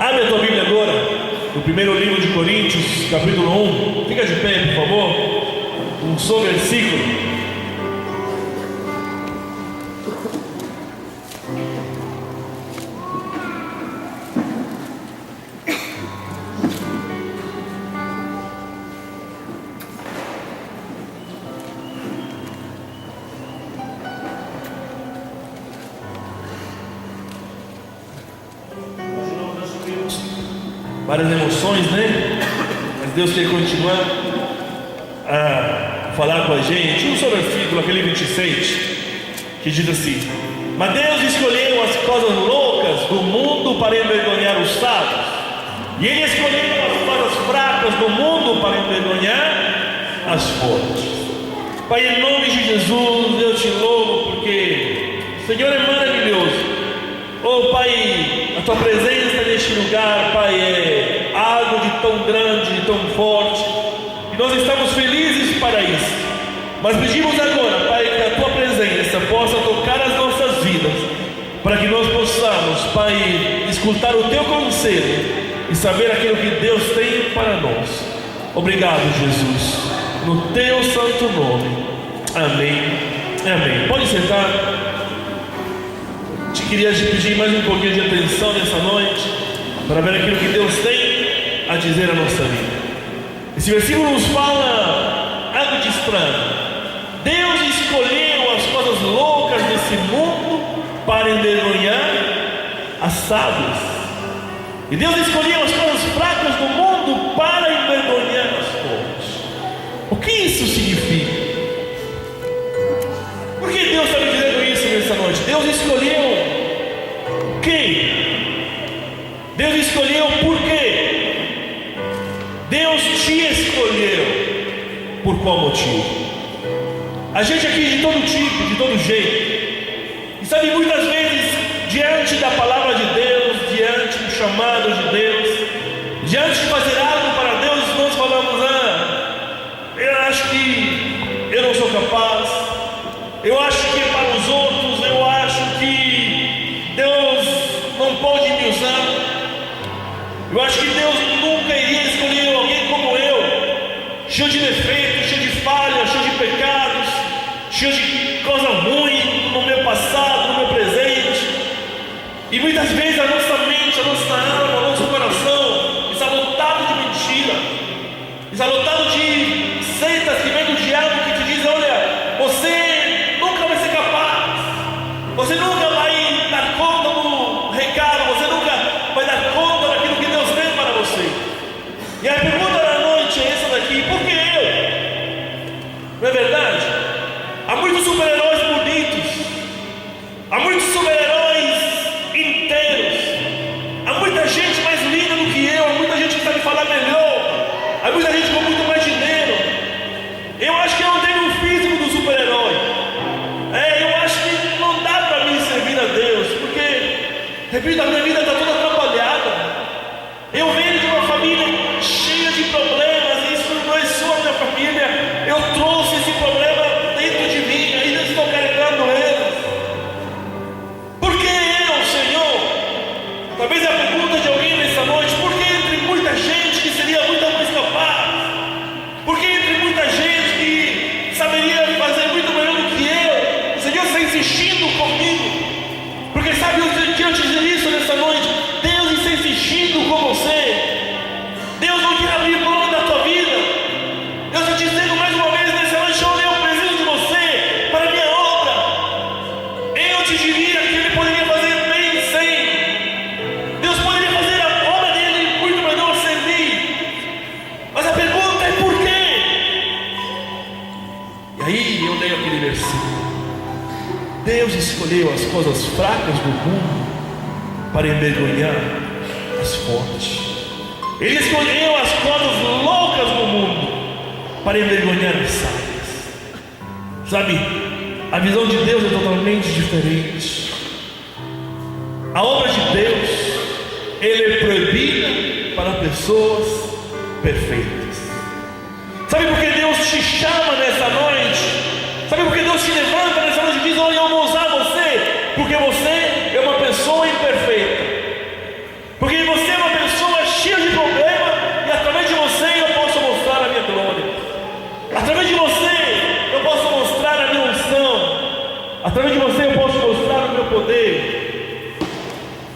Abre a tua Bíblia agora, no primeiro livro de Coríntios, capítulo 1. Fica de pé, por favor. Um só versículo. Várias emoções, né? Mas Deus quer continuar a falar com a gente. Um só versículo, aquele 26, que diz assim: mas Deus escolheu as coisas loucas do mundo para envergonhar os sábios, e Ele escolheu as coisas fracas do mundo para envergonhar as fortes. Pai, em nome de Jesus, eu te louvo, porque o Senhor é maravilhoso. Oh Pai, a Tua presença neste lugar, Pai, é algo de tão grande, de tão forte, e nós estamos felizes para isso. Mas pedimos agora, Pai, que a Tua presença possa tocar as nossas vidas, para que nós possamos, Pai, escutar o Teu conselho e saber aquilo que Deus tem para nós. Obrigado, Jesus, no Teu santo nome. Amém. Amém. Pode sentar. Queria te pedir mais um pouquinho de atenção nessa noite, para ver aquilo que Deus tem a dizer à nossa vida. Esse versículo nos fala algo de estranho. Deus escolheu as coisas loucas desse mundo para envergonhar as sábias, e Deus escolheu as coisas fracas do mundo para envergonhar as fortes. O que isso significa? Por que Deus está me dizendo isso nessa noite? Deus escolheu quem? Deus escolheu por quê? Deus te escolheu por qual motivo? A gente aqui de todo tipo, de todo jeito, e sabe, muitas vezes diante da palavra de Deus, diante do chamado de Deus, diante de fazer algo para Deus, nós falamos: eu acho que eu não sou capaz, eu acho que é para os outros, eu acho que Deus não pode me usar, eu acho que Deus nunca iria escolher alguém como eu, cheio de defeitos, cheio de falhas, cheio de pecados, cheio de coisa ruim no meu passado, no meu presente. E muitas vezes a nossa mente, a nossa alma, o nosso coração está lotado de mentira, está lotado de seitas que vêm do diabo, que te dizem: olha, você nunca vai ser capaz, você nunca vai dar conta do recado, você nunca vai dar conta daquilo que Deus tem para você. E a pergunta da noite é essa daqui: por que eu? Não é verdade? Há muitos super-heróis bonitos, há muitos super-heróis inteiros, há muita gente mais linda do que eu, há muita gente que sabe falar melhor, há muita gente com muito mais dinheiro. Eu acho que eu não tenho o físico do super-herói. Eu acho que não dá para mim servir a Deus, porque, repito, a minha vida está toda atrapalhada. Eu venho de uma família cheia de problemas, e isso não é só a minha família. Eu trouxe esse problema dentro de mim, ainda estou carregando eles. Por que eu, Senhor? Talvez a pergunta de alguém nessa noite: por que entre muita gente que seria muito mais capaz? Por que entre muita gente que saberia fazer muito melhor do que eu, o Senhor está insistindo comigo? Porque sabe o que eu te dizer isso nessa noite? Deus está insistindo com você. Deus não quer abrir mão da tua vida. Deus está te dizendo mais uma vez nessa noite: olha, eu preciso de você para a minha obra. Eu te diria que Ele poderia fazer bem sem. Deus poderia fazer a obra dele muito melhor sem mim. Mas a pergunta é: por quê? E aí eu leio aquele versículo: Deus escolheu as coisas fracas do mundo para envergonhar as fortes. Ele escolheu as coisas loucas do mundo para envergonhar as sábias. Sabe, a visão de Deus é totalmente diferente. A obra de Deus, Ele é proibida para pessoas perfeitas. Sabe por que Deus te chama nessa noite? Sabe por que Deus te levanta nessa noite e diz: olha, eu vou usar você? Porque você é uma pessoa imperfeita. Porque você é uma pessoa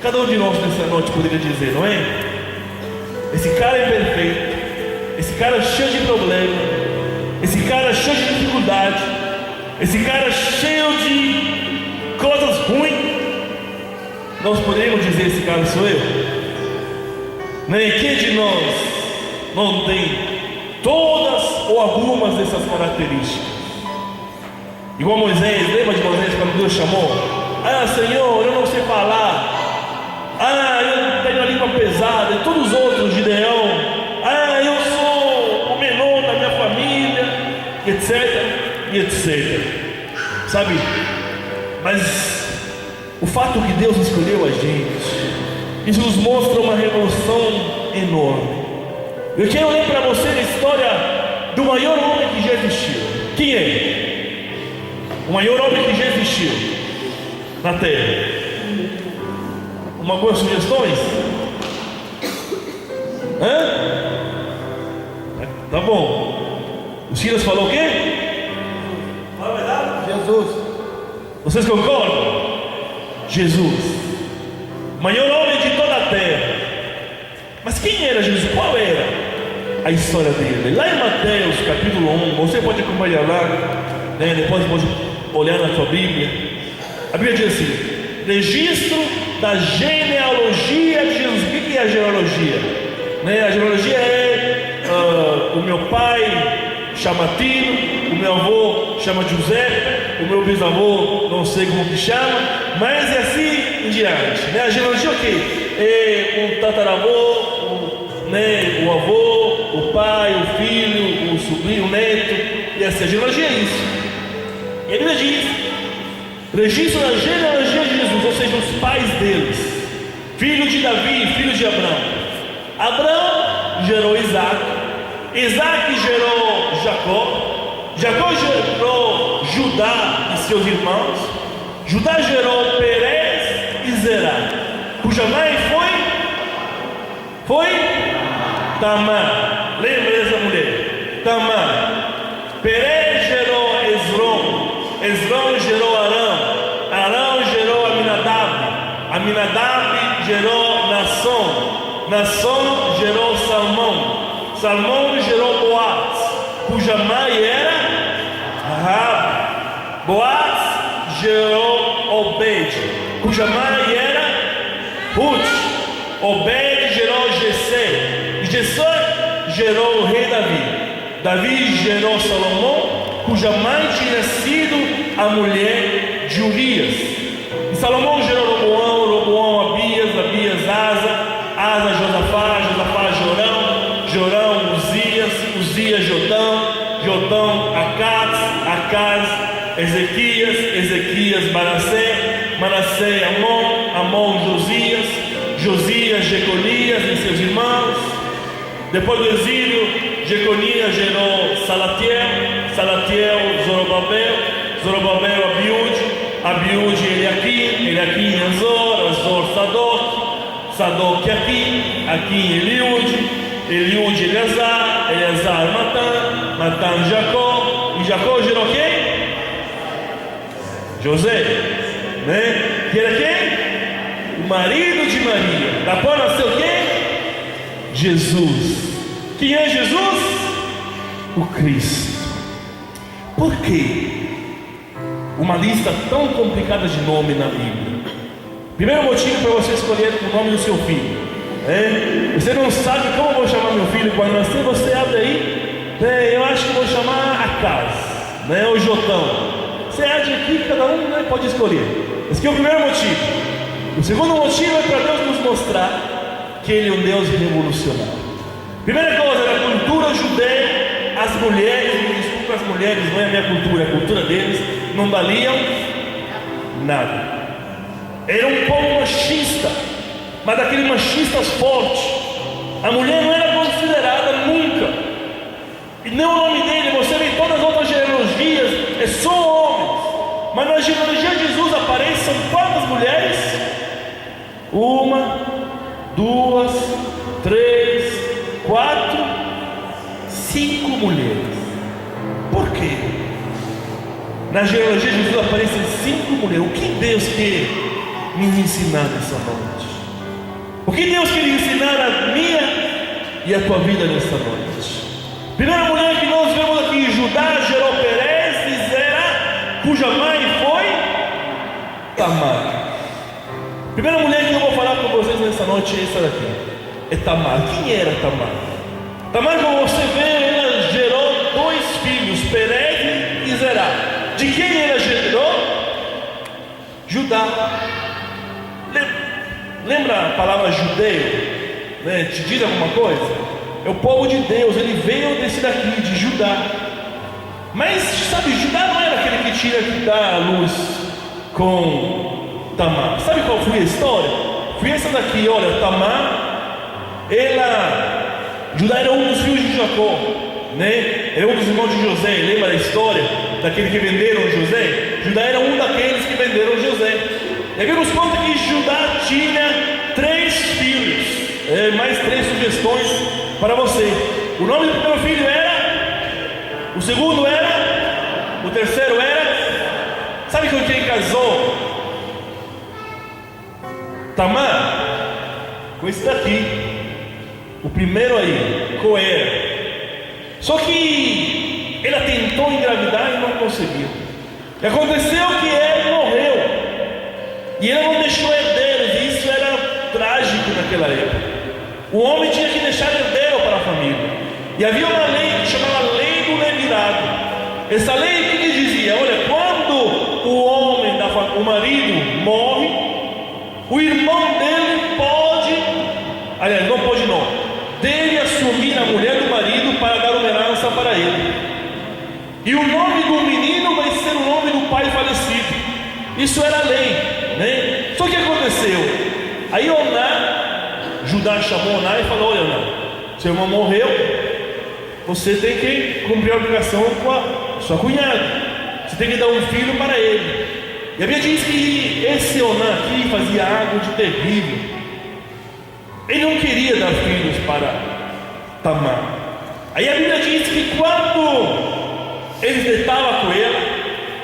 Cada um de nós nessa noite poderia dizer, não é? Esse cara é imperfeito, esse cara é cheio de problema, esse cara é cheio de dificuldade, esse cara é cheio de coisas ruins. Nós poderíamos dizer, esse cara sou eu? Nem quem de nós não tem todas ou algumas dessas características? Igual Moisés, lembra de Moisés quando Deus chamou? Ah, Senhor, eu não sei falar. Ah, eu tenho a língua pesada. E todos os outros, Gideão. Ah, eu sou o menor da minha família, etc, e etc. Sabe? Mas o fato que Deus escolheu a gente, isso nos mostra uma revolução enorme. Eu quero ler para você a história do maior homem que já existiu. Quem é? O maior homem que já existiu na terra. Algumas sugestões? Tá bom. O Silas falou o quê? Fala a verdade? Jesus. Vocês concordam? Jesus, maior homem de toda a terra. Mas quem era Jesus? Qual era a história dele? Lá em Mateus capítulo 1, você pode acompanhar lá, né? Depois pode olhar na sua Bíblia. A Bíblia diz assim: registro da genealogia de Jesus. O que é a genealogia? Né? A genealogia é o meu pai chama Tino, o meu avô chama José, o meu bisavô não sei como que chama, mas é assim em diante. Né? A genealogia é o quê? É o tataravô, né? O avô, o pai, o filho, o sobrinho, o neto, e assim. A genealogia é isso. E a Bíblia diz: registro da genealogia de Jesus, ou seja, os pais deles, filho de Davi, filho de Abraão. Abraão gerou Isaac, Isaac gerou Jacó, Jacó gerou Judá e seus irmãos, Judá gerou Perez e Zerá, cuja mãe foi Tamar. Lembra dessa mulher? Tamar. Perez gerou Esrom, Esrom gerou Arão, Arão gerou Aminadab, Aminadab gerou Nação gerou Salmão, Salmão gerou Boaz, cuja mãe era Rahab. Boaz gerou Obed, cuja mãe era Ruth. Obed gerou Jessé, e Jessé gerou o rei Davi. Davi gerou Salomão, cuja mãe tinha sido a mulher de Urias. E Salomão gerou Roboão, Roboão Abias, Abias Asa, Asa Josafá, Josafá Jorão, Jorão Uzias, Uzias Jotão, Jotão Acaz, Acaz Ezequias, Ezequias Manassé, Manassé Amon, Amon Josias, Josias Jeconias e seus irmãos. Depois do exílio, Jeconias gerou Salatiel, Salatiel Zorobabel, Zorobabel Abiúde, Abiúde Eliaquim, Eliaquim Azor, Azor Sadoc, Sadoc Aquim, Aquim Eliúde, Eliúde Eleazar, Eleazar Matã, Matã Jacó, e Jacó gerou quem? José, né? Que era quem? O marido de Maria. Da qual nasceu quem? Jesus. Quem é Jesus? O Cristo. Por que uma lista tão complicada de nome na Bíblia? Primeiro motivo para você escolher o nome do seu filho, né? Você não sabe como eu vou chamar meu filho quando nascer, você abre aí, né? Eu acho que vou chamar Acaz, né? Ou Jotão. Você abre aqui, cada um, né, pode escolher. Esse aqui é o primeiro motivo. O segundo motivo é para Deus nos mostrar que Ele é um Deus revolucionário. Primeira coisa, na cultura judeia, as mulheres, me desculpa, as mulheres, não é a minha cultura, é a cultura deles, não valiam nada. Era um povo machista, mas daqueles machistas fortes. A mulher não era considerada nunca. E nem o nome dele, você vê em todas as outras genealogias, é só homens. Mas na genealogia de Jesus aparecem quantas mulheres? 1, 2, 3, 4, 5 mulheres. Por quê? Na genealogia de Jesus aparecem 5 mulheres. O que Deus quer nos ensinar nessa noite? O que Deus quer ensinar a minha e a tua vida nesta noite? Primeira mulher que nós vemos aqui, Judá gerou Perez e Zera, cuja mãe foi Tamar. Primeira mulher que eu vou falar com vocês nessa noite é essa daqui, é Tamar. Quem era Tamar? Tamar, como você vê, ela gerou 2 filhos, Perez e Zera. De quem ela gerou? Judá. Lembra a palavra judeu? Né? Te diz alguma coisa? É o povo de Deus, ele veio desse daqui, de Judá. Mas sabe, Judá não era aquele que tinha que dar a luz com Tamar. Sabe qual foi a história? Foi essa daqui, olha, Tamar, Judá era um dos filhos de Jacó, né? Era um dos irmãos de José. Lembra da história daquele que venderam José? Judá era um daqueles que venderam José. E aqui nos conta que Judá tinha 3 filhos. Mais 3 sugestões para você. O nome do primeiro filho era, o segundo era, o terceiro era. Sabe com quem casou Tamar? Com esse daqui. O primeiro aí, Coera. Só que ela tentou engravidar e não conseguiu. E aconteceu que ele morreu. E ela não deixou herdeiros. E isso era trágico naquela época. O homem tinha que deixar herdeiro para a família. E havia uma lei que chamava Lei do Levirado. Essa lei que dizia: olha, quando o homem, o marido morre, o irmão dele pode, aliás, não pode não, deve assumir a mulher do marido para dar uma herança para ele. E o nome do menino vai ser o nome do pai falecido. Isso era a lei, né? Só que aconteceu? Aí Judá chamou Oná e falou: olha, Oná, seu irmão morreu, você tem que cumprir a obrigação com a sua cunhada. Você tem que dar um filho para ele. E a Bíblia diz que esse Oná aqui fazia algo de terrível. Ele não queria dar filhos para Tamar. Aí a Bíblia diz que quando eles deitavam com ela,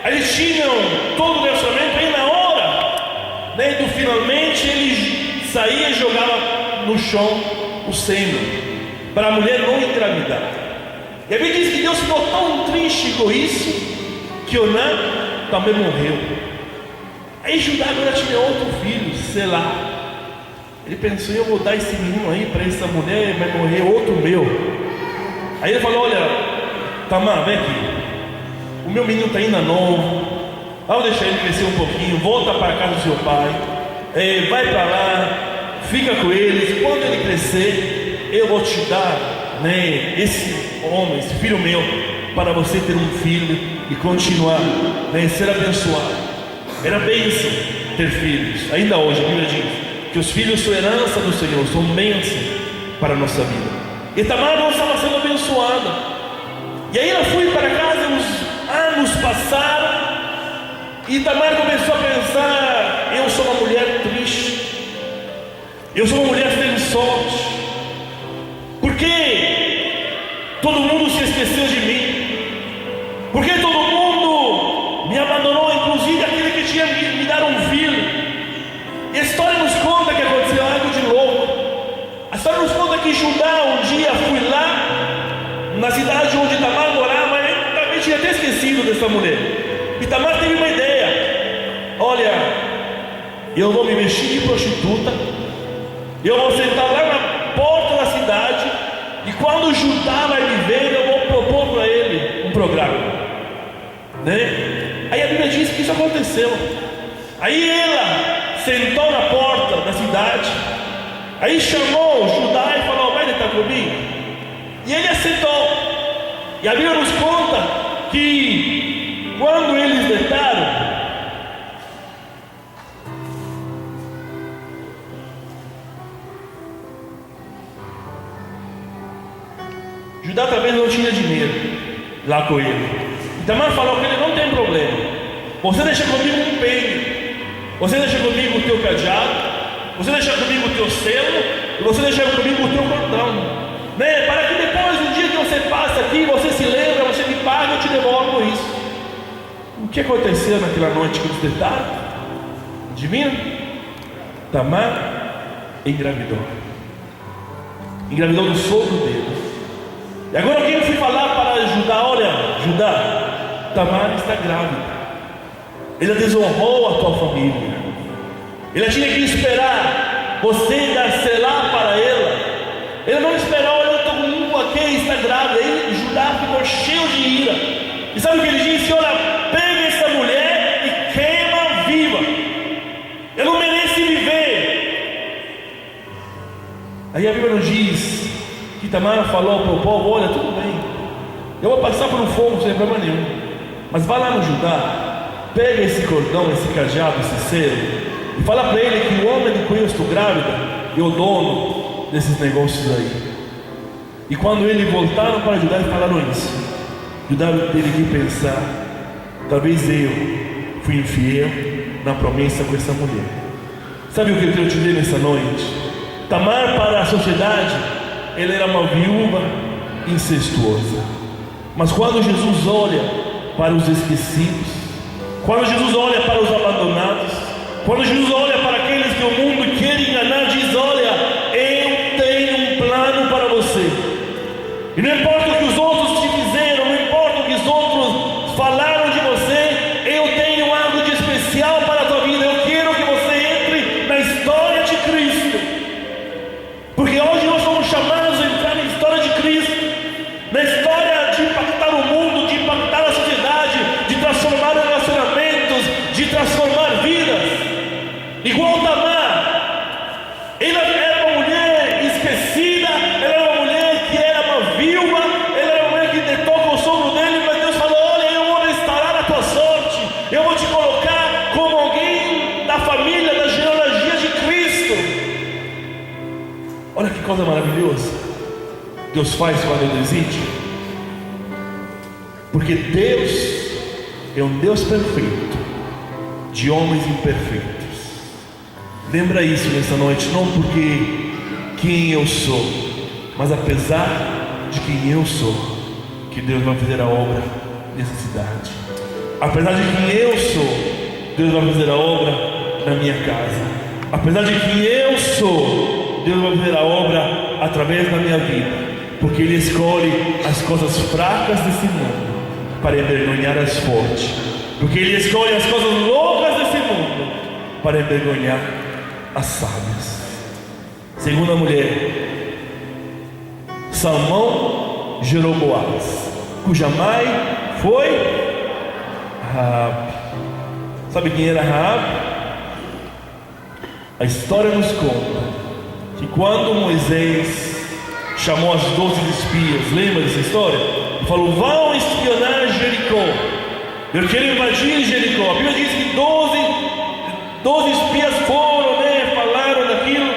eles tinham todo o relacionamento, aí na hora, né, do finalmente, ele saía e jogava no chão o sêmen, para a mulher não engravidar. E a Bíblia diz que Deus ficou tão triste com isso, que Oná também morreu. Aí Judá agora tinha outro filho, Selá. Ele pensou: eu vou dar esse menino aí para essa mulher, vai morrer outro meu. Aí ele falou: olha, Tamar, vem aqui, o meu menino está ainda novo, vamos deixar ele crescer um pouquinho, volta para a casa do seu pai, vai para lá, fica com eles. Quando ele crescer, eu vou te dar, né, esse homem, esse filho meu, para você ter um filho e continuar, né, ser abençoado. Era bênção ter filhos. Ainda hoje a Bíblia diz que os filhos são herança do Senhor, são bênção para a nossa vida. E Tamar não estava sendo abençoada. E aí ela foi para casa, os anos passaram, e Tamar começou a pensar: eu sou uma mulher triste, eu sou uma mulher sem sorte, porque todo mundo se esqueceu de mim, porque todo mundo me abandonou, inclusive aquele que tinha me dado um filho. E a história nos conta que aconteceu algo de louco. A história nos conta que Judá um dia foi lá na cidade onde Tamar morava. Ele também tinha até esquecido dessa mulher. E Tamar teve uma ideia: olha, eu vou me vestir de prostituta, eu vou sentar lá na porta da cidade, e quando Judá vai me ver, eu vou propor para ele um programa, né? Aí a Bíblia diz que isso aconteceu. Aí ela sentou na porta da cidade, aí chamou Judá e falou: vai deitar comigo? E ele aceitou. E a Bíblia nos conta que quando eles deitaram, Judá talvez não tinha dinheiro lá com ele. Tamar falou que ele: não tem problema, você deixa comigo um pêndulo, você deixa comigo o teu cadeado, você deixa comigo o teu selo, e você deixa comigo o teu cordão, né? Para que depois, no dia que você passa aqui, você se lembra, você me paga, eu te devolvo isso. O que aconteceu naquela noite que eles deitaram? Adivinha? Tamar, engravidou. Engravidou do sogro dele. E agora alguém foi falar para Judá: olha, Judá, Tamar está grávida. Ela desonrou a tua família. Ela tinha que esperar você dar selar para ela. Ele não esperou: olha, todo mundo aqui está grávida. Aí Judá ficou cheio de ira. E sabe o que ele disse? Olha, pega essa mulher e queima viva. Eu não mereço viver. Aí a Bíblia nos diz que Tamar falou para o povo: olha, tudo bem, eu vou passar por um fogo sem problema nenhum, mas vai lá no Judá, pega esse cordão, esse cajado, esse selo, e fala para ele que o homem de quem eu estou grávida é o dono desses negócios aí. E quando eles voltaram para Judá e falaram isso, Judá teve que pensar: talvez eu fui infiel na promessa com essa mulher. Sabe o que eu quero te dizer nessa noite? Tamar, para a sociedade, ela era uma viúva incestuosa. Mas quando Jesus olha para os esquecidos, quando Jesus olha para os abandonados, quando Jesus olha para aqueles que o mundo quer enganar, diz: olha, eu tenho um plano para você. E não importa o que os outros te fizeram, não importa o que os outros falaram de você, eu tenho algo de especial para a tua vida. Eu quero que você entre na história de Cristo. Porque hoje nós somos chamados a entrar na história de Cristo, na história de impactar o mundo, de impactar a sociedade, de transformar relacionamentos, de transformar vidas. Igual Tamar, ela era uma mulher esquecida, ela era uma mulher que era uma viúva, ela era uma mulher que deitou com o sogro dele, mas Deus falou: olha, eu vou restaurar a tua sorte, eu vou te colocar como alguém da família, da genealogia de Cristo. Olha que coisa maravilhosa Deus faz quando Ele existe. Porque Deus é um Deus perfeito de homens imperfeitos. Lembra isso nessa noite, não porque quem eu sou, mas apesar de quem eu sou, que Deus vai fazer a obra nessa cidade. Apesar de quem eu sou, Deus vai fazer a obra na minha casa. Apesar de quem eu sou, Deus vai fazer a obra através da minha vida. Porque Ele escolhe as coisas fracas desse mundo para envergonhar as fortes. Porque Ele escolhe as coisas loucas desse mundo para envergonhar as sábias. Segunda mulher, Salmão gerou Boaz, cuja mãe foi Raabe. Sabe quem era Raabe? A história nos conta que quando Moisés chamou as 12 espias, lembra dessa história? Ele falou: vão espionar Jericó, eu quero invadir Jericó. A Bíblia diz que 12 espias foram, falaram daquilo,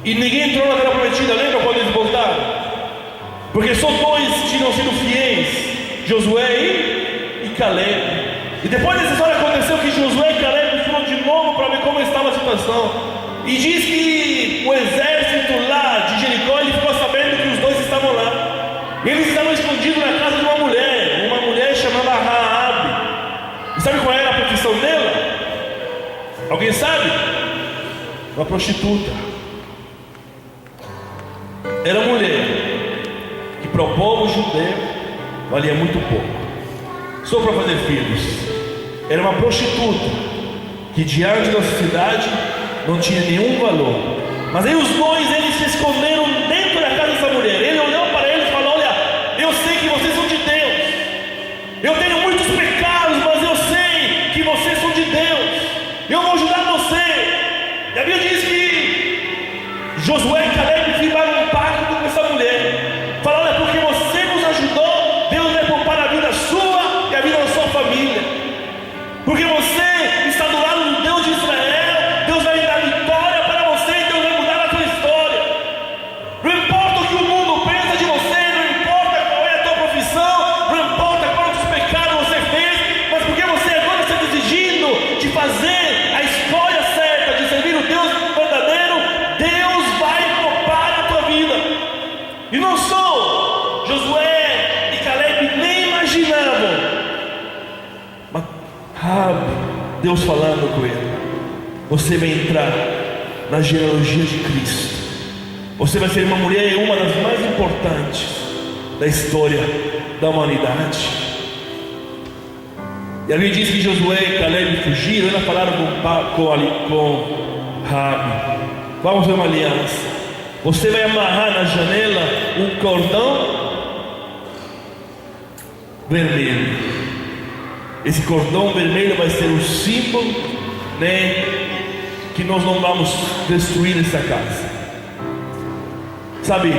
e ninguém entrou na terra prometida. Lembra quando eles voltaram? Porque só 2 tinham sido fiéis, Josué e Caleb. E depois dessa história aconteceu que Josué e Caleb foram de novo para ver como estava a situação. E diz que o exército lá de Jericó, ele ficou sabendo que os 2 estavam lá. E eles estavam escondidos na casa de uma mulher chamada Raabe. E sabe qual era a profissão dela? Alguém sabe? Uma prostituta. Era uma mulher que para o povo judeu valia muito pouco, só para fazer filhos. Era uma prostituta que diante da sociedade não tinha nenhum valor. Mas aí os 2, eles se esconderam dentro da casa dessa mulher. Ele olhou para eles e falou: olha, eu sei que vocês são de Deus, eu tenho muitos pecados, mas eu sei que vocês são de Deus, eu vou ajudar você. E a Bíblia diz que Josué e Caleb firmaram um pacto com essa mulher. Falaram: olha, porque você nos ajudou, Deus vai poupar a vida sua e a vida da sua família. Porque você está do lado do Deus de Israel, Deus vai dar vitória para você, Deus vai mudar a tua história. Não importa o que o mundo pensa de você, não importa qual é a tua profissão, não importa quantos pecados você fez, mas porque você agora está decidindo de fazer a escolha certa, de servir o Deus verdadeiro, Deus vai poupar a tua vida. E não só Josué e Caleb nem imaginavam, mas Deus falando com ele: você vai entrar na genealogia de Cristo. Você vai ser uma mulher, uma das mais importantes da história da humanidade. E a Bíblia diz que Josué e Caleb fugiram, ainda falaram com Raabe: vamos ver uma aliança. Você vai amarrar na janela um cordão vermelho. Esse cordão vermelho vai ser o símbolo, que nós não vamos destruir essa casa. Sabe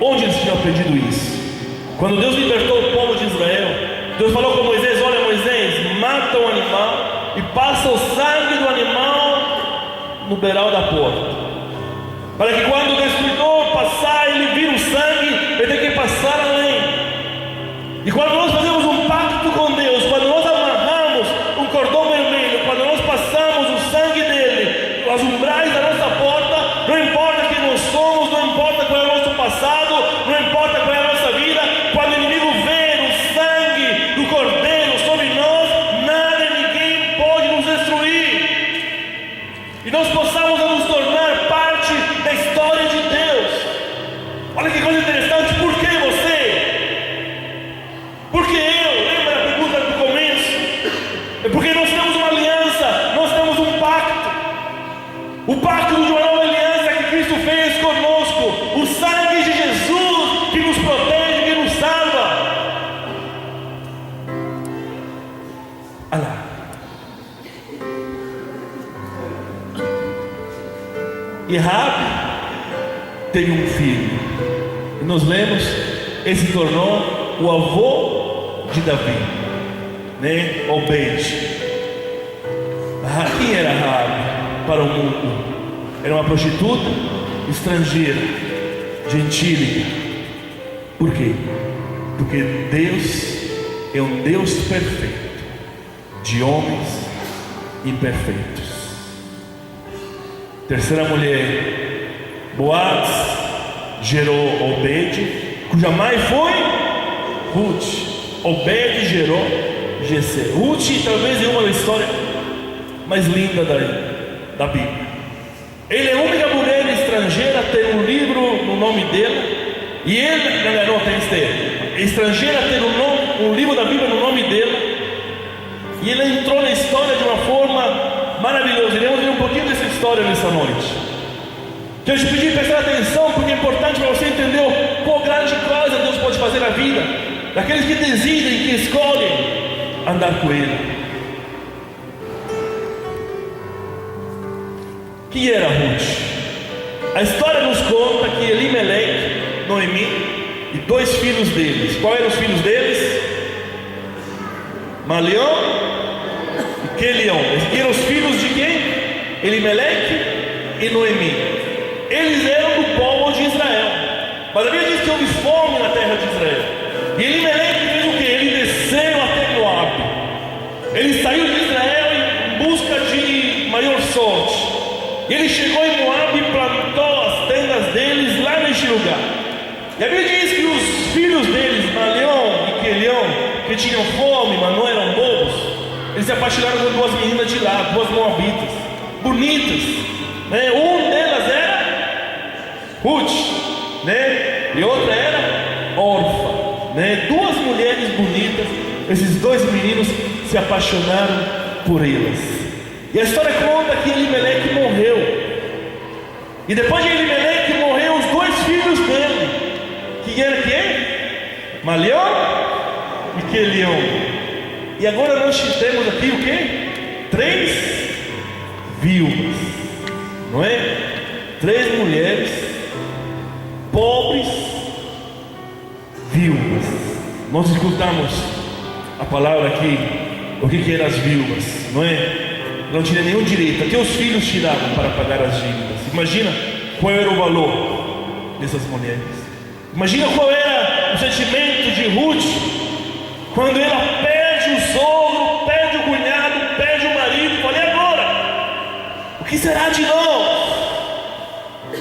onde eles tinham aprendido isso? Quando Deus libertou o povo de Israel, Deus falou com Moisés: olha, Moisés, mata o animal e passa o sangue do animal no beiral da porta, para que quando o destruidor passar, ele vira o sangue, ele tem que passar além. E quando nós fazemos um pacto com Deus, quando nós amarramos um cordão vermelho, quando nós passamos o sangue dele, os umbrais da nossa porta, não importa quem nós somos, não importa qual é o nosso passado, não importa qual é a nossa vida, quando o inimigo vê o sangue do cordeiro sobre nós, nada e ninguém pode nos destruir. E nós possamos nos tornar parte da história de Deus. Olha que coisa interessante. Por que você? Porque eu? Lembra a pergunta do começo? É porque nós temos uma aliança, nós temos um pacto. O pacto de uma nova aliança que Cristo fez conosco. O sangue de Jesus que nos protege, que nos salva. Olha lá. E Raabe teve um filho, e nós lemos, ele se tornou o avô de Davi, Obed. Quem era Raabe para o mundo? Era uma prostituta, estrangeira, gentílica. Por quê? Porque Deus é um Deus perfeito, de homens imperfeitos. Terceira mulher, Boaz, gerou Obed, cuja mãe foi Ruth. Obed gerou Jessé. Ruth talvez é uma da história mais linda da Bíblia. Ele é a única mulher estrangeira a ter um livro no nome dela. E ele, não tem Esther, estrangeira a ter um livro da Bíblia no nome dela. E ele entrou na história de uma forma maravilhosa. Iremos ver um pouquinho dessa história nessa noite. Quero te pedir para prestar atenção, porque é importante para você entender qual grande coisa Deus pode fazer na vida daqueles que decidem, que escolhem andar com Ele. Quem era Ruth? A história nos conta que Elimeleque, Noemi e dois filhos deles. Quais eram os filhos deles? Malion e Quelion. Esses eram os filhos de quem? Elimeleque e Noemi. Eles eram do povo de Israel. Mas a Bíblia diz que houve fome na terra de Israel. E Elimeleque fez o que? Ele desceu até Moabe. Ele saiu de Israel em busca de maior sorte. E ele chegou em Moabe e plantou as tendas deles lá neste lugar. E a Bíblia diz que os filhos deles, Malion e Quelion, que tinham fome, mas não eram bobos, eles se apaixonaram por duas meninas de lá, duas moabitas, bonitas, Um delas era Ruth, e outra era Orfa, Duas mulheres bonitas. Esses dois meninos se apaixonaram por elas. E a história conta que Elimeleque morreu. E depois de Elimeleque morreu, os dois filhos dele, que era quem? Malion e Quelion. E agora nós temos aqui o quê? 3 viúvas, não é? 3 mulheres pobres, viúvas. Nós escutamos a palavra aqui, o que eram as viúvas, não é? Não tinha nenhum direito, até os filhos tiravam para pagar as dívidas. Imagina qual era o valor dessas mulheres. Imagina qual era o sentimento de Ruth quando ela perde o sogro, perde o cunhado, perde o marido. Falei, agora, o que será de nós?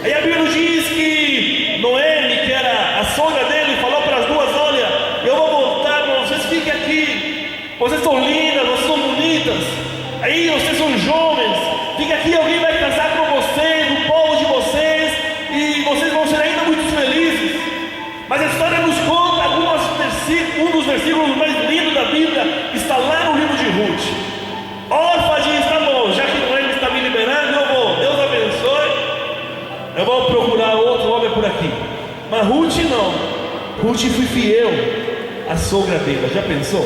Aí a Bíblia diz que Noemi, que era a sogra dele, falou para as duas: olha, eu vou voltar, mas vocês fiquem aqui, vocês são lindas, vocês são bonitas, aí vocês são jovens, fiquem aqui, alguém vai casar com vocês, eu vou procurar outro homem por aqui. Mas Ruth não. Ruth foi fiel à sogra dela. Já pensou?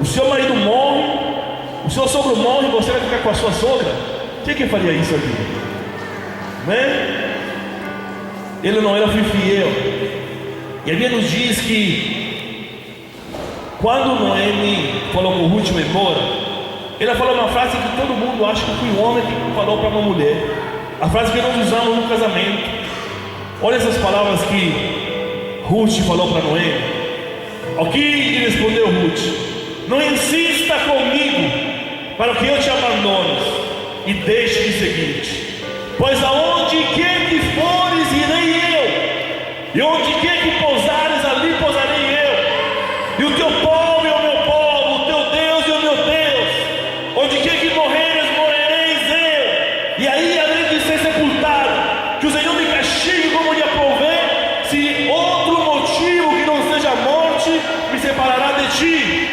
O seu marido morre, o seu sogro morre e você vai ficar com a sua sogra? Quem que faria isso aqui? Né? Ele não, ela foi fiel. E a Bíblia nos diz que quando Noemi falou com Ruth vai embora, ela falou uma frase que todo mundo acha que foi um homem que falou para uma mulher. A frase que nós usamos no casamento. Olha essas palavras que Ruth falou para Noemi. O que respondeu Ruth? Não insista comigo para que eu te abandone e deixe de seguir-te. Pois aonde quer que fores, irei eu, e onde quer que pousares, ali pousarei eu. E o teu povo é o meu povo, o teu Deus é o meu Deus. Onde quer que morreres, morrereis eu. E aí, além de ser sepultado, que o Senhor me castigue como lhe aprouver, se outro motivo que não seja a morte me separará de ti.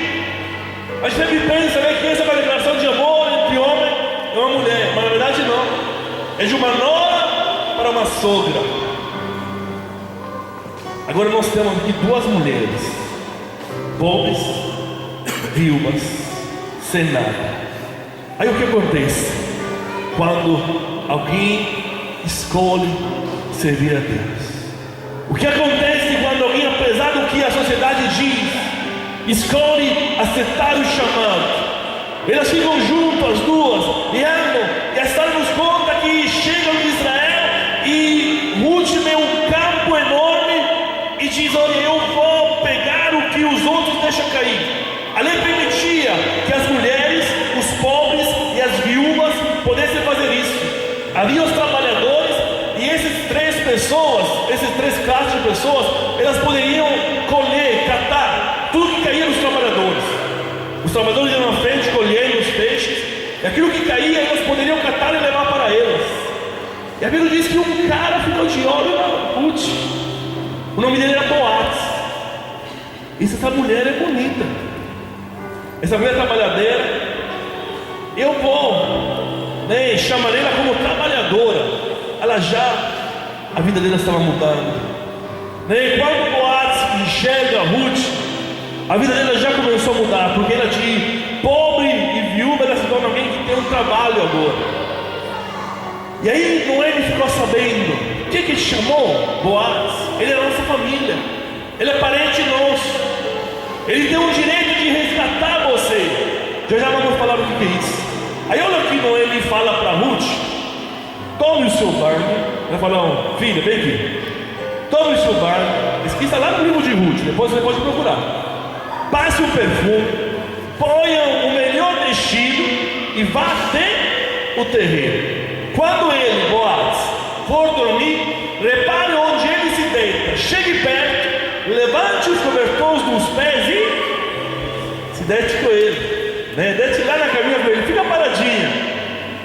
A gente sempre pensa, né, que essa é uma declaração de amor entre homem e uma mulher, mas na verdade não. É de uma nora para uma sogra. Agora nós temos aqui duas mulheres, pobres, viúvas, sem nada. Aí o que acontece? Quando alguém escolhe servir a Deus. O que acontece quando alguém, apesar do que a sociedade diz, escolhe aceitar o chamado? Elas ficam juntas, as duas, e andam, e a história nos conta que chegam em Israel, e Ruth vê um campo enorme, e diz: olha, eu vou pegar o que os outros deixam cair. A lei permitia que as mulheres, os pobres e as viúvas pudessem fazer isso. Havia os trabalhadores, e essas três pessoas, essas três classes de pessoas, elas poderiam colher, catar tudo que caía nos trabalhadores. Os trabalhadores iam na frente colhendo os peixes, e aquilo que caía elas poderiam catar e levar para elas. E a Bíblia diz que um cara ficou de olho na Ruth. O nome dele era Boaz. Essa mulher é bonita, essa mulher trabalhadeira. Eu vou, né, chamarei ela como trabalhadora. Ela já, a vida dela estava mudando, né? Quando Boaz enxerga Ruth, a vida dela já começou a mudar, porque ela de pobre e viúva, ela se torna alguém que tem um trabalho agora. E aí Noemi ficou sabendo. O que chamou Boaz? Ele é nossa família, ele é parente nosso, ele tem o direito de resgatar você. Já vamos falar o que é isso. Aí olha o que Noemi fala para Ruth: tome o seu barco. Ela fala: filha, vem aqui, tome o seu barco. Isso está lá no livro de Ruth, depois você pode procurar. Passe o perfume, ponha o melhor vestido e vá até o terreiro. Quando ele, Boaz, for dormir, repare onde ele se deita. Chegue perto, levante os cobertores dos pés e se deite com ele, né? Deite lá na caminha com ele, fica paradinha.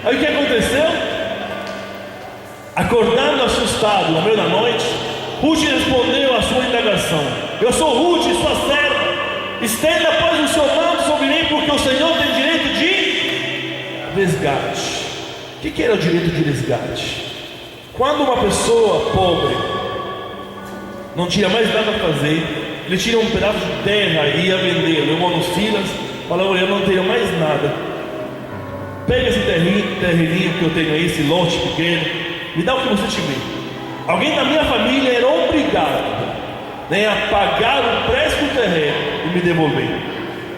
Aí o que aconteceu? Acordando assustado no meio da noite, Ruth respondeu à sua indagação: eu sou Ruth, sua serva. Estenda, pois, o seu manto sobre mim, porque o Senhor tem direito de resgate. O que era o direito de resgate? Quando uma pessoa pobre não tinha mais nada a fazer, ele tira um pedaço de terra e ia vender, levou nos filas, falou: eu não tenho mais nada, pega esse terreninho que eu tenho aí, esse lote pequeno, me dá o que você tiver. Alguém da minha família era obrigado, né, a pagar o preço do terreno e me devolver.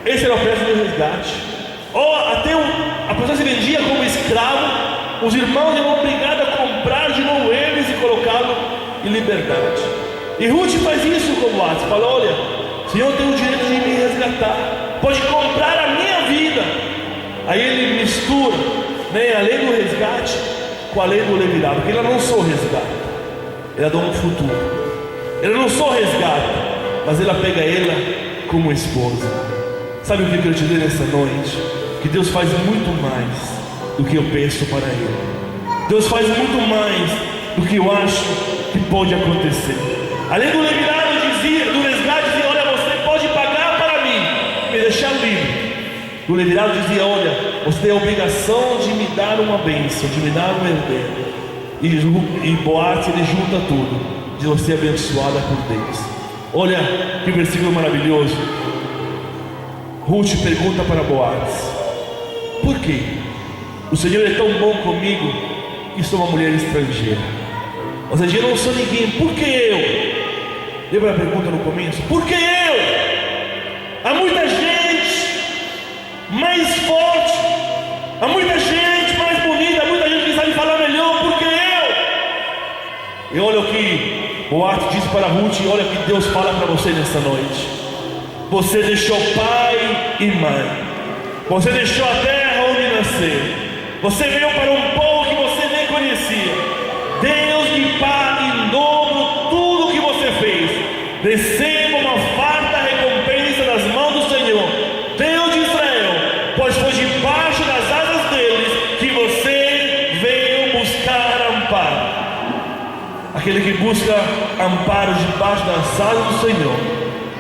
Esse era o preço do resgate. Ou até a pessoa se vendia como escravo, os irmãos eram obrigados a comprar de novo eles e colocá-lo em liberdade. E Ruth faz isso com Boaz, fala: olha, o Senhor tem o direito de me resgatar, pode comprar a minha vida. Aí ele mistura, né, a lei do resgate com a lei do levirado, porque ela não só resgata, ela dá um futuro. Ela não só resgata, mas ela pega ela como esposa. Sabe o que eu quero te dizer nessa noite? Que Deus faz muito mais do que eu peço para Ele. Deus faz muito mais do que eu acho que pode acontecer. Além do levirado dizia, do resgate dizia: olha, você pode pagar para mim, me deixar livre. O levirado dizia: olha, você tem a obrigação de me dar uma bênção, de me dar um herdeiro. E Boaz, ele junta tudo, de você abençoada por Deus. Olha que versículo maravilhoso. Ruth pergunta para Boaz: por quê? O Senhor é tão bom comigo que sou uma mulher estrangeira. Ou seja, eu não sou ninguém, por que eu? Lembra a pergunta no começo? Por que eu? Há muita gente mais forte, há muita gente mais bonita, há muita gente que sabe falar melhor, por que eu? E olha o que Boaz diz para Ruth, e olha o que Deus fala para você nessa noite. Você deixou pai e mãe, você deixou a terra onde nasceu, você veio para um povo que você nem conhecia. Deus lhe paga em dobro tudo o que você fez. Receba uma farta recompensa das mãos do Senhor, Deus de Israel, pois foi debaixo das asas deles que você veio buscar amparo. Aquele que busca amparo debaixo das asas do Senhor,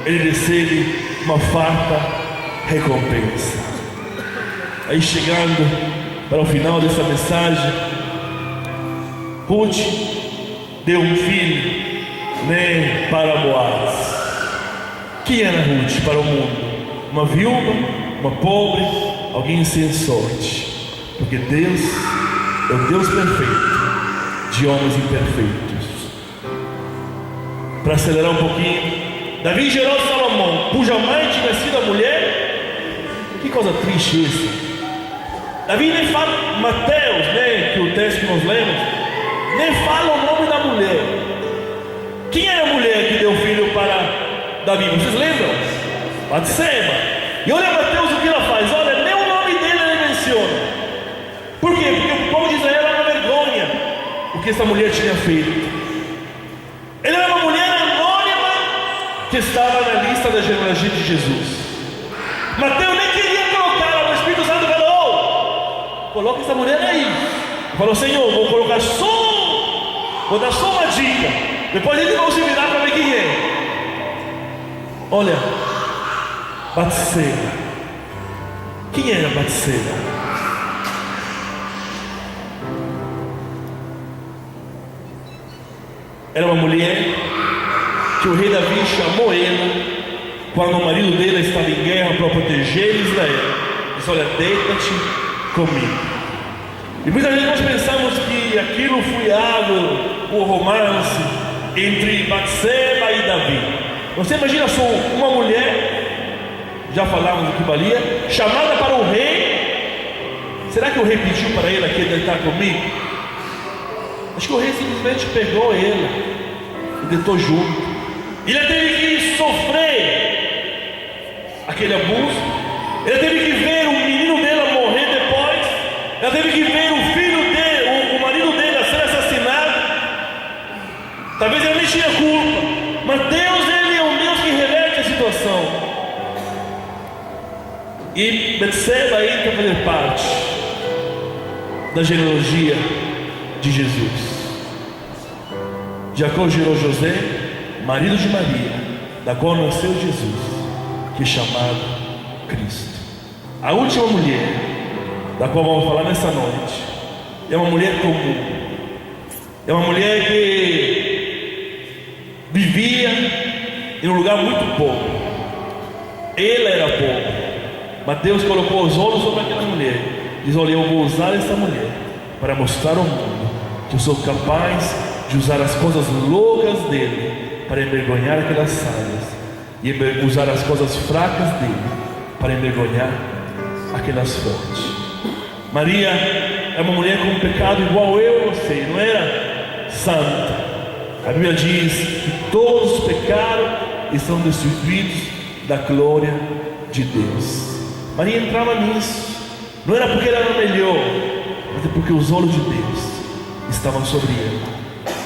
ele recebe uma farta recompensa. Aí, chegando para o final dessa mensagem, Ruth deu um filho, né, para Boaz. Quem era Ruth para o mundo? Uma viúva, uma pobre, alguém sem sorte. Porque Deus é o Deus perfeito de homens imperfeitos. Para acelerar um pouquinho, Davi gerou Salomão, cuja mãe tinha sido a mulher. Que coisa triste isso. Davi nem fala, Mateus, né, que o texto que nós lemos, nem fala o nome da mulher. Quem era a mulher que deu filho para Davi? Vocês lembram? Batseba. E olha Mateus o que ela faz. Olha, nem o nome dele ele menciona. Por quê? Porque o povo de Israel era uma vergonha o que essa mulher tinha feito. Ela era uma mulher anônima que estava na lista da genealogia de Jesus. Mateus nem queria colocar, o Espírito Santo falou: coloca essa mulher aí. Falou: Senhor, vou colocar vou dar só uma dica, depois eles vão se virar para ver quem é. Olha, Batseba. Quem era Batseba? Era uma mulher que o rei Davi chamou ela quando o marido dela estava em guerra para proteger Israel. Disse: olha, deita-te comigo. E muitas vezes nós pensamos que aquilo foi algo, um romance entre Batseba e Davi. Você imagina só uma mulher, já falamos do que valia, chamada para o rei. Será que o rei pediu para ela que deitar comigo? Acho que o rei simplesmente pegou ela e deitou junto. E ela teve que sofrer aquele abuso. Ela teve que ver o menino dela morrer depois. Ela teve que ver o filho dele, o marido dele ser assassinado. Talvez ela nem tinha culpa, mas Deus, ele é um Deus que reverte a situação. E Batseba entra a fazer parte da genealogia de Jesus. Jacó gerou José, marido de Maria, da qual nasceu Jesus, que é chamado Cristo. A última mulher da qual vamos falar nessa noite é uma mulher comum. É uma mulher que vivia em um lugar muito pobre. Ela era pobre, mas Deus colocou os olhos sobre aquela mulher. Diz: olha, eu vou usar essa mulher para mostrar ao mundo que eu sou capaz de usar as coisas loucas dele para envergonhar aquelas sábias, e usar as coisas fracas dele para envergonhar aquelas fortes. Maria é uma mulher com um pecado igual eu e você, não era santa. A Bíblia diz que todos pecaram e são destituídos da glória de Deus. Maria entrava nisso. Não era porque ela era melhor, mas é porque os olhos de Deus estavam sobre ela.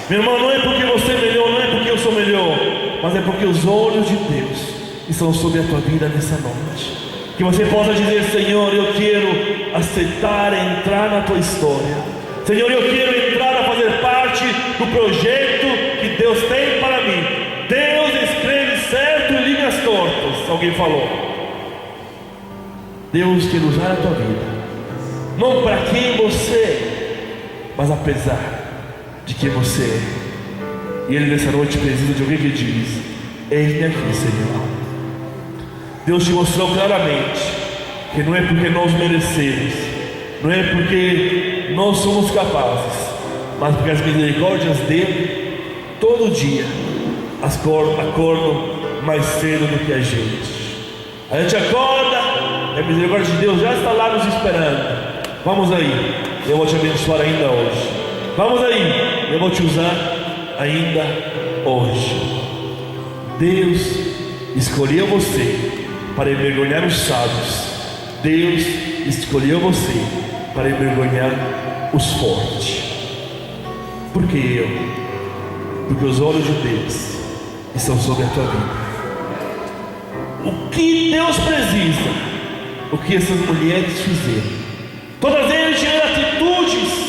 Meu irmão, não é porque você é melhor, não é porque eu sou melhor, mas é porque os olhos de Deus estão sobre a tua vida nessa noite. Que você possa dizer: Senhor, eu quero aceitar entrar na tua história. Senhor, eu quero entrar a fazer parte do projeto que Deus tem para mim. Deus escreve certo em linhas tortas. Alguém falou. Deus quer usar a tua vida, não para quem você, mas apesar de quem você é. E Ele nessa noite precisa de alguém que diz: eis-me aqui, Senhor. Deus te mostrou claramente que não é porque nós merecemos, não é porque nós somos capazes, mas porque as misericórdias dele todo dia acordam mais cedo do que a gente acorda e a misericórdia de Deus já está lá nos esperando. Vamos aí, eu vou te abençoar ainda hoje. Vamos aí, eu vou te usar ainda hoje. Deus escolheu você para envergonhar os sábios. Deus escolheu você para envergonhar os fortes. Por que eu? Porque os olhos de Deus estão sobre a tua vida. O que Deus precisa? O que essas mulheres fizeram? Todas elas tiveram atitudes.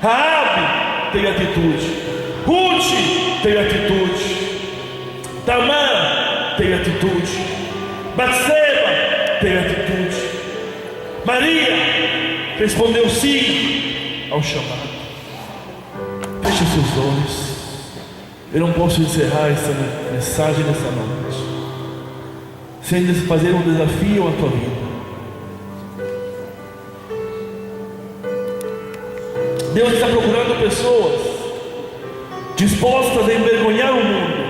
Raabe teve atitude, Ruth teve atitude, Tamar teve atitude, Batseba teve atitude, Maria respondeu sim ao chamado. Feche os seus olhos. Eu não posso encerrar essa mensagem nessa noite sem fazer um desafio à tua vida. Deus está procurando pessoas dispostas a envergonhar o mundo.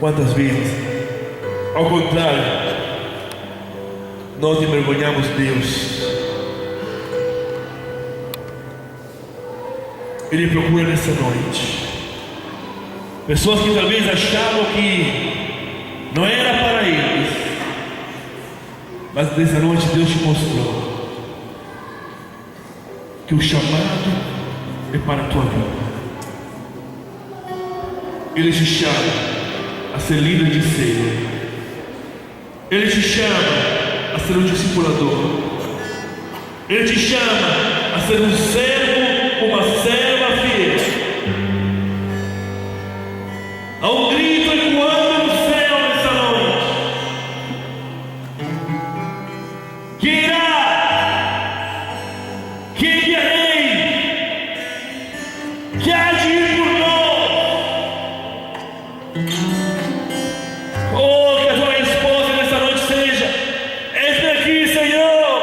Quantas vezes, ao contrário, nós envergonhamos Deus? Ele procura nessa noite pessoas que talvez achavam que não era para eles, mas nessa noite Deus te mostrou que o chamado é para a tua vida. Ele te chama a ser líder de ceia. Ele te chama a ser um discipulador. Ele te chama a ser um servo, uma serva fiel. Há um grito ecoando no céu nessa noite. Quem irá? Quem enviarei? Que há de ir por nós? Oh, que a tua resposta nessa noite seja: eis-me aqui, Senhor.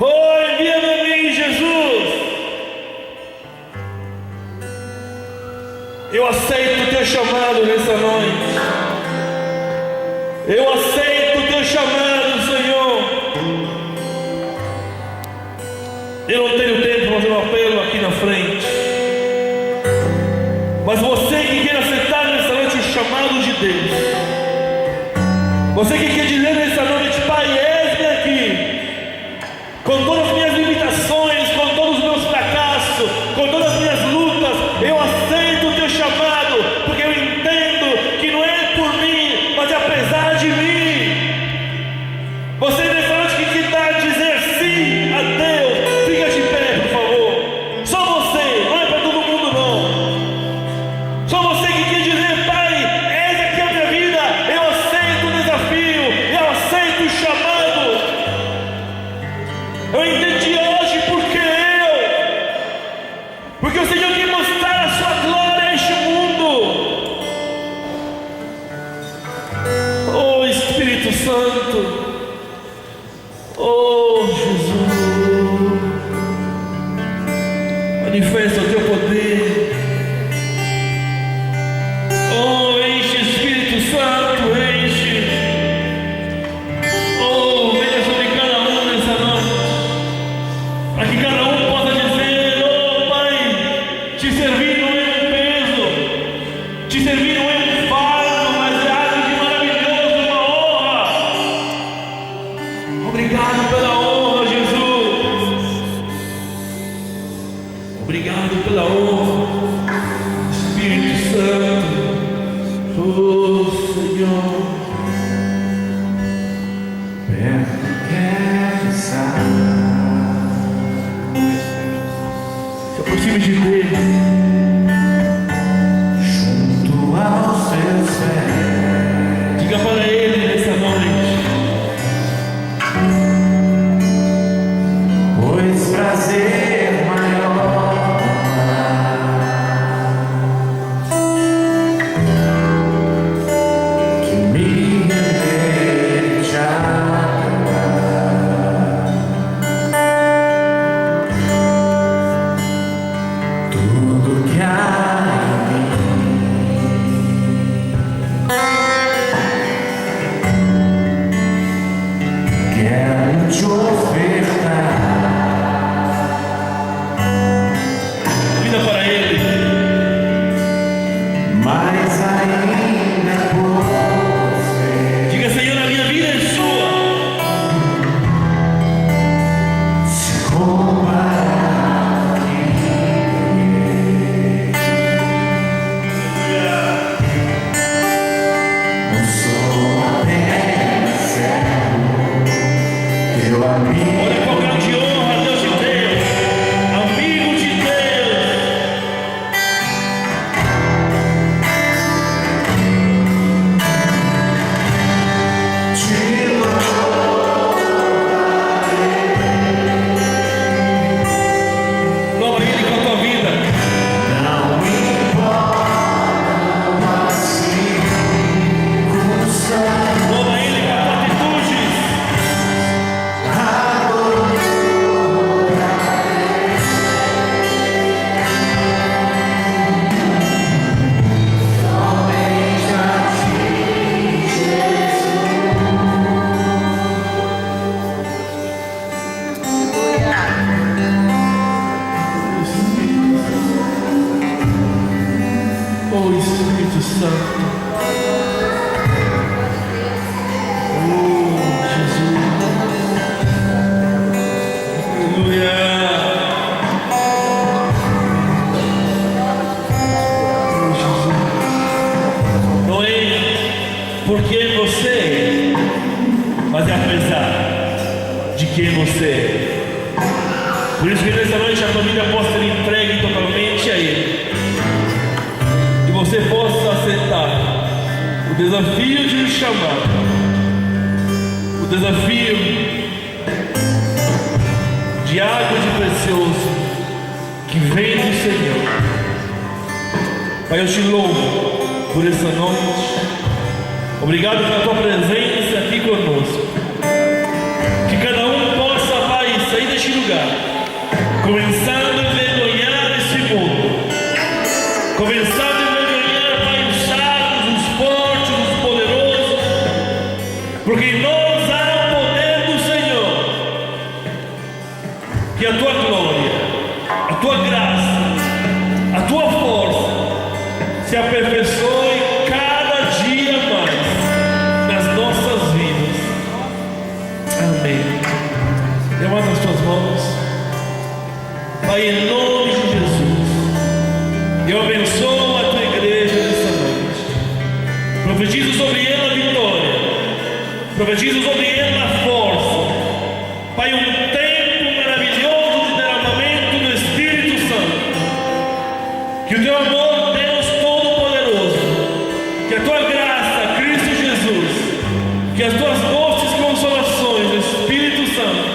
Oh, envia-me a mim, Jesus. Eu aceito o teu chamado nessa noite. Eu aceito o teu chamado, Senhor. Eu não tenho tempo para fazer um apelo aqui na frente, mas você que quer aceitar nessa noite o chamado de Deus, você que quer dizer nessa noite: Pai, eis-me aqui, com todas as minhas limitações, com todos os meus fracassos, com todas as minhas lutas, eu aceito o teu chamado, porque eu entendo que não é por mim, mas apesar de mim. Você nessa noite que quer dizer sim a Deus, fica de pé, por favor. Só você, não é para todo mundo não. Só você que quer dizer: Pai, eis aqui a minha vida, eu aceito o desafio, eu aceito o chamado. Eu entendi hoje porque o Senhor quer mostrar a sua glória a este mundo. Oh Espírito Santo, oh Jesus, manifesta o teu poder. Oh, enche Espírito Santo, enche. Oh, venha sobre cada um nessa noite, para que cada um possa dizer: oh Pai, te servir não é um peso, te servir não é um fardo, mas é algo de maravilhoso, uma honra. Obrigado pela honra, Jesus. Obrigado pela honra, Espírito Santo. Oh Senhor, Perto quero estar, se aproxime de Deus. junto aos teus pés. Diga para Ele nessa noite: quero te ofertar Vida para Ele. mais ainda por você. Diga: Senhor, a minha vida é sua. Se comparar não sou apenas servo, teu amigo. Olha qual grande honra, Deus de Deus, amigo de Deus. Te Louva Ele com a tua vida. não importa as circunstâncias. Louva Ele com a tua atitude. Oh, Espírito Santo. Oh, Jesus. Aleluia. Oh, Jesus. Não é porque você, mas é apesar de quem você é. Por isso que nessa noite a tua vida possa ser entregue totalmente a Ele. Que você possa aceitar o desafio de lhe chamar, o desafio de água de precioso que vem do Senhor. Pai, eu te louvo por essa noite. Obrigado pela tua presença aqui conosco. Que cada um possa, Pai, sair deste lugar começando a envergonhar esse mundo, começando a envergonhar, Pai, os sábios, os fortes, os poderosos, porque em nós há o poder do Senhor. Que a tua glória, a tua graça, a tua força se aperfeiçoe cada dia mais nas nossas vidas. Amém. Levanta as tuas mãos. Pai, em nome de Jesus, eu abençoo a tua igreja nessa noite. Profetizo sobre ela a vitória. Profetizo sobre ela a força. Pai, um tempo maravilhoso de derramamento do Espírito Santo. Que o teu amor, Deus Todo-Poderoso, que a tua graça, Cristo Jesus, que as tuas doces consolações do Espírito Santo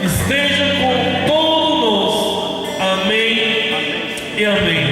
estejam com todos nós. Amém e amém.